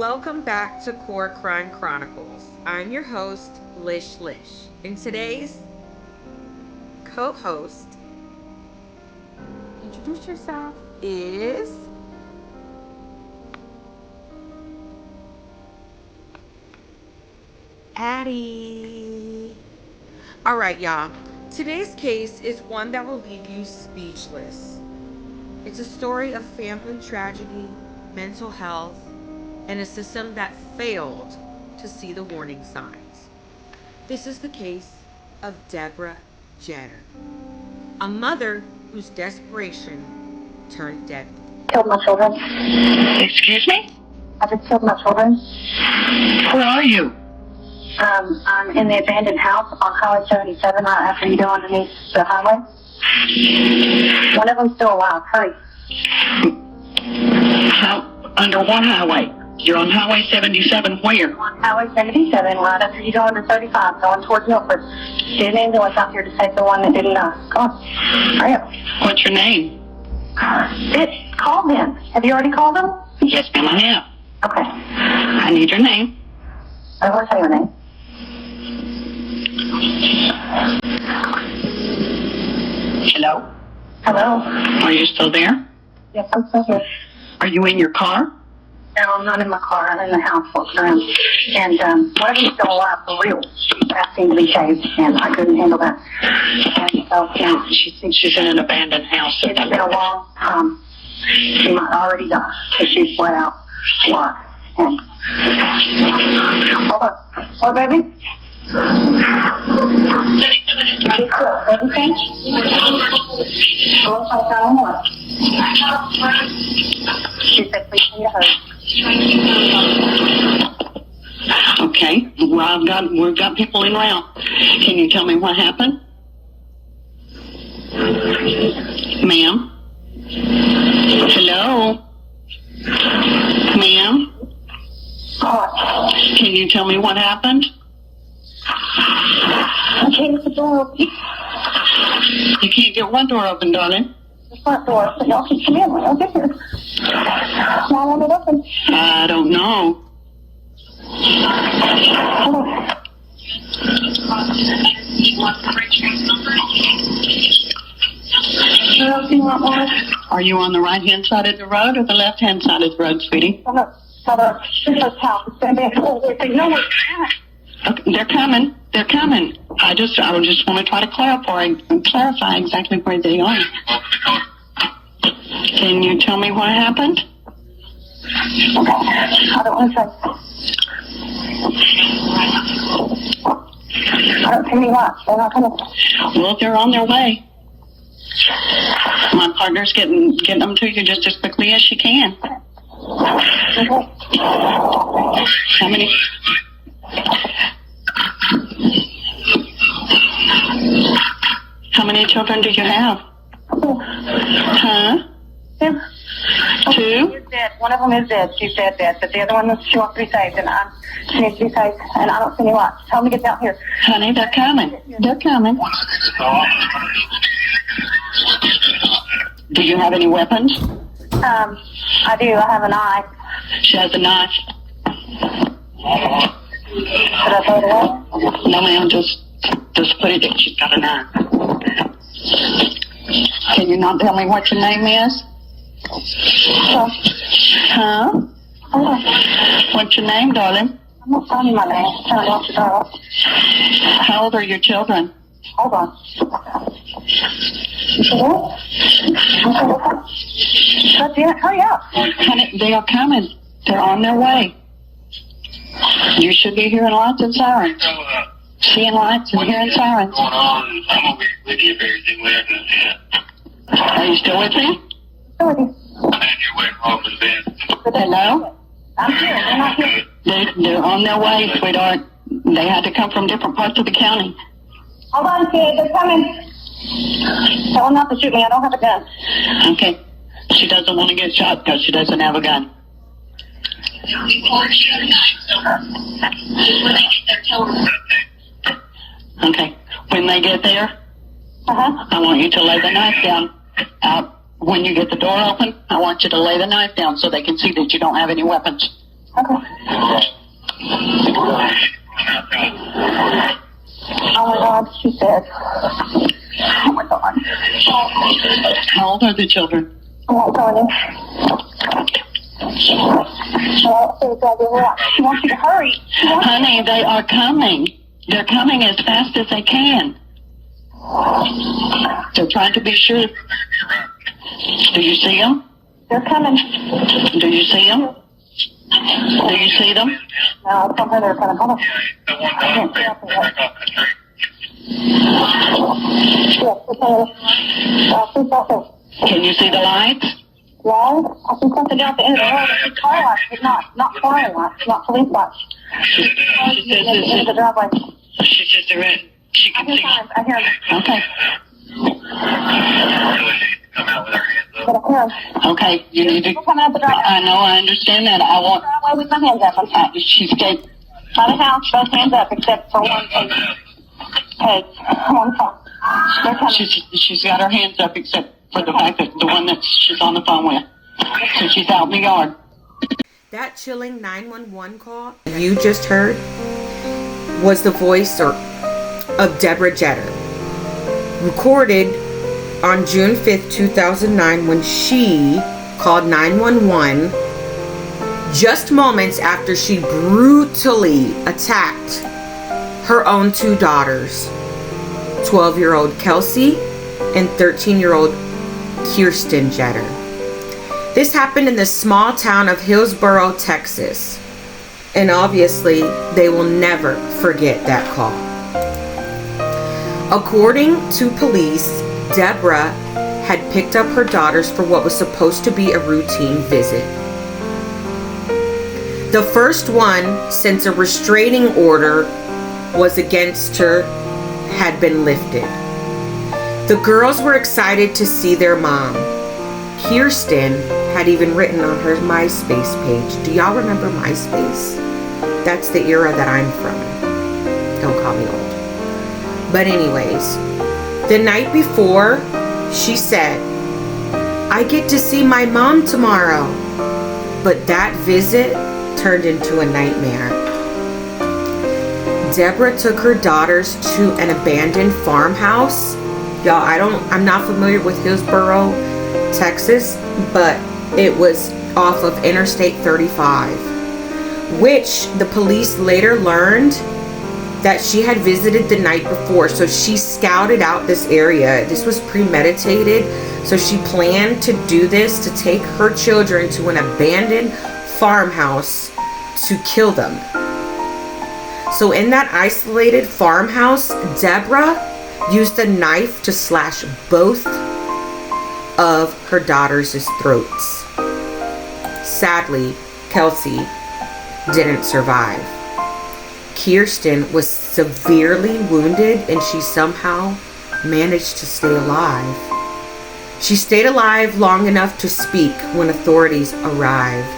Welcome back to Core Crime Chronicles. I'm your host, Lish. And today's co-host, introduce yourself, is Addie. Alright, y'all. Today's case is one that will leave you speechless. It's a story of family tragedy, mental health, and a system that failed to see the warning signs. This is the case of Debra Jeter, a mother whose desperation turned deadly. Killed my children. Excuse me? I just killed my children. Where are you? I'm in the abandoned house on Highway 77 right after you go underneath the highway. One of them's still alive. Hurry. Under what highway? You're on Highway 77 where? On Highway 77 right after you go under 35 going towards Milford. Get an ambulance out here to save the one that didn't die. Come on. Hurry up. What's your name? Call them. Have you already called them? Yes, ma'am, I have. Okay. I need your name. I don't want to tell you your name. Hello? Hello? Are you still there? Yes, I'm still here. Are you in your car? No, I'm not in my car. I'm in the house walking around. And one of them's still alive for real. That seemed to be shaved, and I couldn't handle that. And so, No, she thinks she's in an abandoned house. it's been a while. She might already die because she's bled out a lot. And hold on. What, baby? Everything? Oh, I found one. She said, please send her. Okay. Well, we've got people in route. Can you tell me what happened? Ma'am? Hello? Ma'am? Can you tell me what happened? I can't get the door open. You can't get one door open, darling. The front door, but y'all can come in when y'all get here. Why won't it open? I don't know. Hold on. Are you on the right-hand side of the road or the left-hand side of the road, sweetie? Hold on. This house is going to be they know what's happening. Okay, they're coming. They're coming. I just want to try to clarify exactly where they are. Can you tell me what happened? Okay. I don't want to say. I don't see any lights. They're not coming. Well, they're on their way. My partner's getting them to you just as quickly as she can. Okay. How many? How many children do you have? Huh? Two? One of them is dead. She's dead, but the other one she wants to be saved, and she needs to be saved, and I don't see any lights. Tell them to get down here. Honey, they're coming. They're coming. Do you have any weapons? I do. I have a knife. She has a knife. Should I throw it away? No, ma'am, just put it in. She's got a knife. Can you not tell me what your name is? Huh? Hold on. What's your name, darling? I'm not telling you my name. I'm trying to watch the door. How old are your children? Hold on. Hurry up. Honey, they are coming. They're on their way. You should be hearing lights and sirens. Seeing lights and hearing sirens. I'm gonna be with you if everything we understand. Are you still with me? Still with you. I'm on your way from the bed. Hello? I'm here. They're not here. They're on their way, sweetheart. They had to come from different parts of the county. Hold on, kid. They're coming. Tell them not to shoot me. I don't have a gun. Okay. She doesn't want to get shot because she doesn't have a gun. Okay. When they get there, I want you to lay the knife down. When you get the door open, I want you to lay the knife down so they can see that you don't have any weapons. Okay. Oh my God, she said. Oh my God. How old are the children? I'm not telling you. She wants you to hurry. Honey, they are coming. They're coming as fast as they can. They're trying to be sure. Do you see them? They're coming. Do you see them? Do you see them? No, I told her they're coming. Hold on. The one dog back off the tree. Yes, okay. I see something. Can you see the lights? Well, I see something out the end of the road. It's car lights, but not fire lights, not police lights. She says In the driveway. She says they're in. She I can hear see. signs. I hear them. Okay. Really needs to come out with her hands But up. I hear them. Okay. You need to. We're coming out the driveway. I know. I understand that. I want. Driveway with my hands up. She's got. By the house, both hands up, except for one page. One phone. They're coming. She's got her hands up except for the fact that the one that she's on the phone with. So she's out in the yard. That chilling 911 call you just heard was the voice of Debra Jeter, recorded on June 5th, 2009, when she called 911 just moments after she brutally attacked her own two daughters, 12-year-old Kelsey and 13-year-old Kirsten Jeter. This happened in the small town of Hillsboro, Texas. And obviously, they will never forget that call. According to police, Debra had picked up her daughters for what was supposed to be a routine visit. The first one, since a restraining order was against her, had been lifted. The girls were excited to see their mom. Kirsten had even written on her MySpace page. Do y'all remember MySpace? That's the era that I'm from. Don't call me old. But anyways, the night before, she said, I get to see my mom tomorrow. But that visit turned into a nightmare. Debra took her daughters to an abandoned farmhouse. Y'all, I'm not familiar with Hillsboro, Texas, but it was off of Interstate 35, which the police later learned that she had visited the night before. So she scouted out this area. This was premeditated. So she planned to do this, to take her children to an abandoned farmhouse to kill them. So in that isolated farmhouse, Debra used a knife to slash both of her daughters' throats. Sadly, Kelsey didn't survive. Kirsten was severely wounded and she somehow managed to stay alive. She stayed alive long enough to speak when authorities arrived.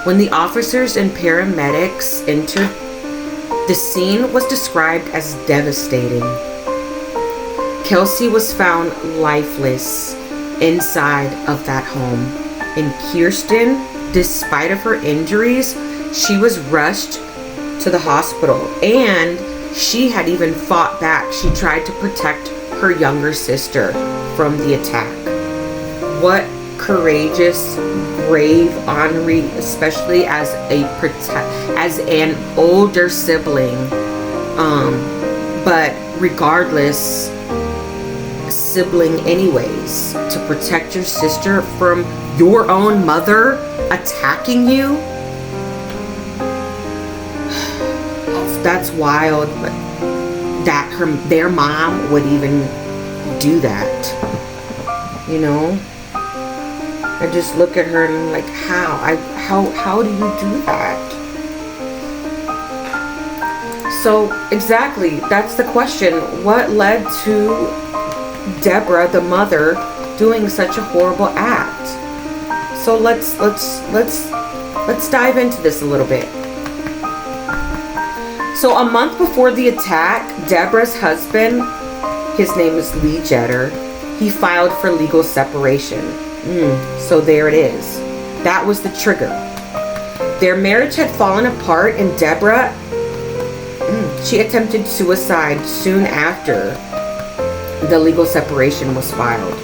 When the officers and paramedics entered, the scene was described as devastating. Kelsey was found lifeless inside of that home. And Kirsten, despite of her injuries, she was rushed to the hospital. And she had even fought back. She tried to protect her younger sister from the attack. What courageous, brave Henri, especially as an older sibling, but regardless, sibling anyways, to protect your sister from your own mother attacking you. That's wild, but that their mom would even do that, you know. I just look at her and I'm like, how do you do that? So exactly, that's the question. What led to Debra, the mother, doing such a horrible act? So let's dive into this a little bit. So a month before the attack, Debra's husband, his name is Lee Jeter, he filed for legal separation. So there it is. That was the trigger. Their marriage had fallen apart, and Debra, she attempted suicide soon after the legal separation was filed.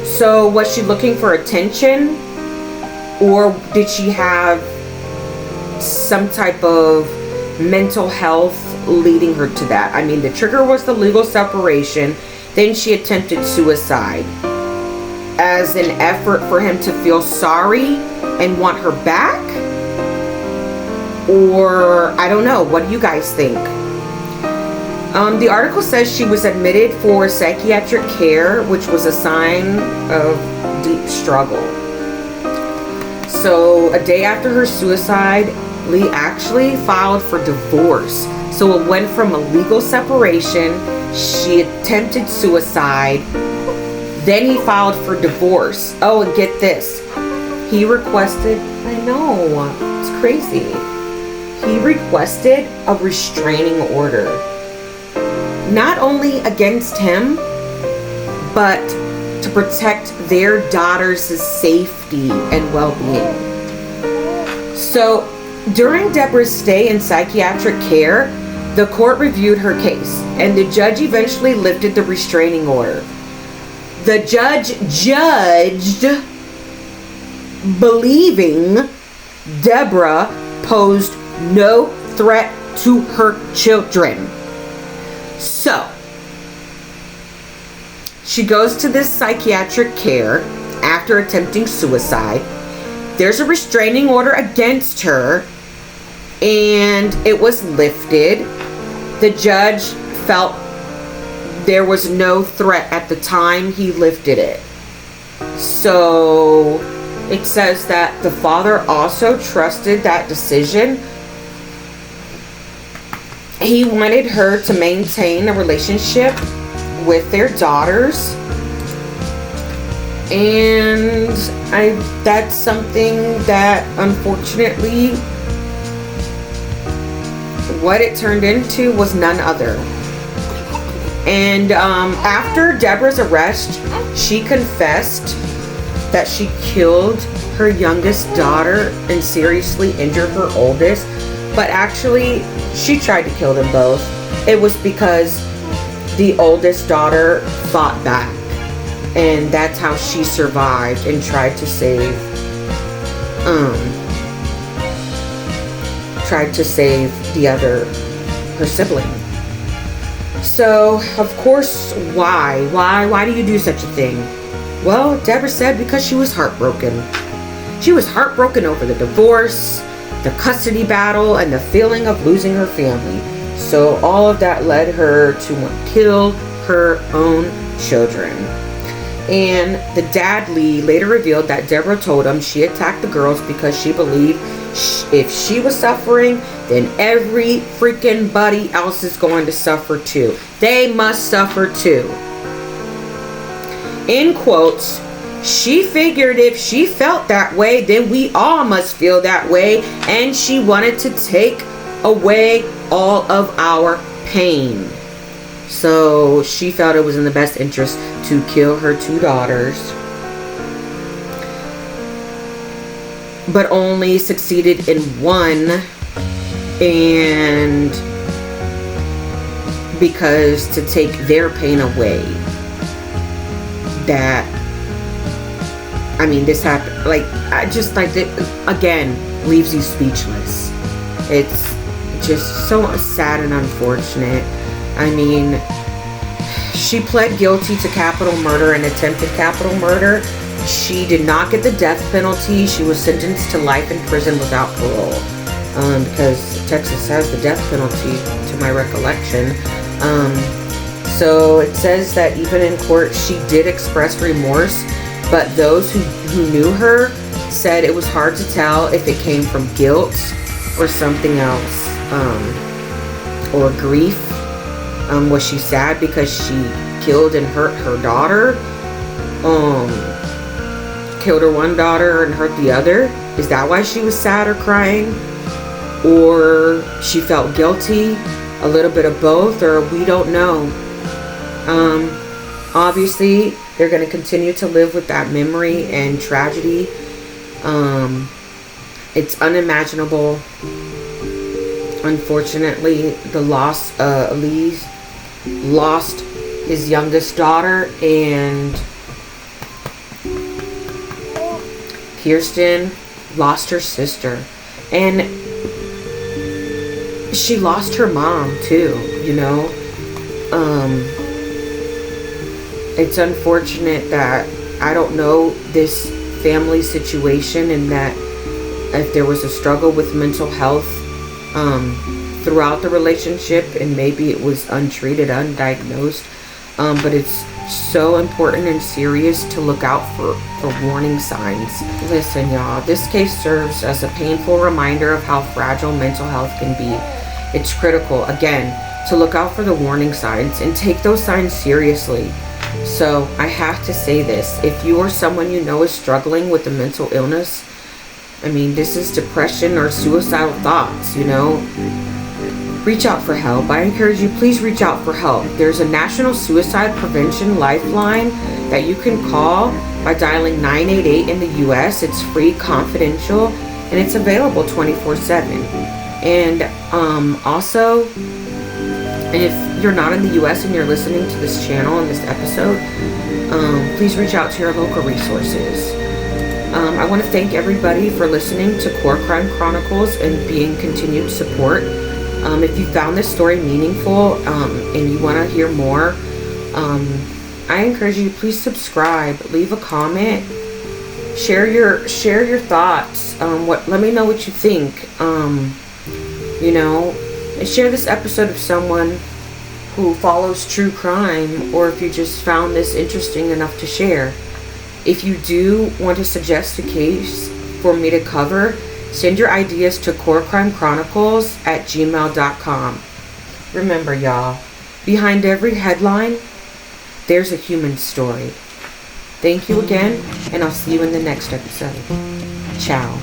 So was she looking for attention, or did she have some type of mental health leading her to that? I mean, the trigger was the legal separation. Then she attempted suicide as an effort for him to feel sorry and want her back. Or, I don't know. What do you guys think? The article says she was admitted for psychiatric care, which was a sign of deep struggle. So, a day after her suicide, Lee actually filed for divorce. So it went from a legal separation, she attempted suicide, then he filed for divorce. Oh, and get this. He requested, I know, it's crazy. He requested a restraining order. Not only against him, but to protect their daughter's safety and well-being. So, during Debra's stay in psychiatric care, the court reviewed her case, and the judge eventually lifted the restraining order. The judge judged believing Debra posed no threat to her children. So, she goes to this psychiatric care after attempting suicide. There's a restraining order against her, and it was lifted. The judge felt there was no threat at the time he lifted it. So it says that the father also trusted that decision. He wanted her to maintain a relationship with their daughters. And that's something that, unfortunately, what it turned into was none other. And after Debra's arrest, she confessed that she killed her youngest daughter and seriously injured her oldest. But actually, she tried to kill them both. It was because the oldest daughter fought back. And that's how she survived and tried to save her sibling. So, of course, why do you do such a thing? Well, Debra said because she was heartbroken. She was heartbroken over the divorce, the custody battle, and the feeling of losing her family. So all of that led her to want to kill her own children. And the dad, Lee, later revealed that Debra told him she attacked the girls because she believed if she was suffering, then every freaking buddy else is going to suffer too. They must suffer too. In quotes, she figured if she felt that way, then we all must feel that way. And she wanted to take away all of our pain. So she felt it was in the best interest to kill her two daughters, but only succeeded in one, and because to take their pain away. That, I mean, this happened, like, I just, like, it again leaves you speechless. It's just so sad and unfortunate. I mean, she pled guilty to capital murder and attempted capital murder. She did not get the death penalty. She was sentenced to life in prison without parole, because Texas has the death penalty, to my recollection. So it says that even in court, she did express remorse, but those who knew her said it was hard to tell if it came from guilt or something else, or grief. Was she sad because she killed and hurt her daughter? Killed her one daughter and hurt the other? Is that why she was sad or crying? Or she felt guilty? A little bit of both, or we don't know. Obviously, they're going to continue to live with that memory and tragedy. It's unimaginable. Unfortunately, Lee lost his youngest daughter, and Kirsten lost her sister. And she lost her mom too, you know. It's unfortunate that I don't know this family situation, and that if there was a struggle with mental health throughout the relationship, and maybe it was untreated, undiagnosed, but it's so important and serious to look out for warning signs. Listen, y'all, this case serves as a painful reminder of how fragile mental health can be. It's critical, again, to look out for the warning signs and take those signs seriously. So I have to say this: if you or someone you know is struggling with a mental illness, I mean, this is depression or suicidal thoughts, you know, reach out for help. I encourage you, please reach out for help. There's a National Suicide Prevention Lifeline that you can call by dialing 988 in the US. It's free, confidential, and it's available 24/7. And also, if you're not in the US and you're listening to this channel and this episode, please reach out to your local resources. I want to thank everybody for listening to Core Crime Chronicles and being continued support. If you found this story meaningful and you want to hear more, I encourage you, please subscribe, leave a comment, share your thoughts. Let me know what you think. You know, and share this episode with someone who follows true crime, or if you just found this interesting enough to share. If you do want to suggest a case for me to cover, send your ideas to corecrimechronicles@gmail.com. Remember, y'all, behind every headline, there's a human story. Thank you again, and I'll see you in the next episode. Ciao.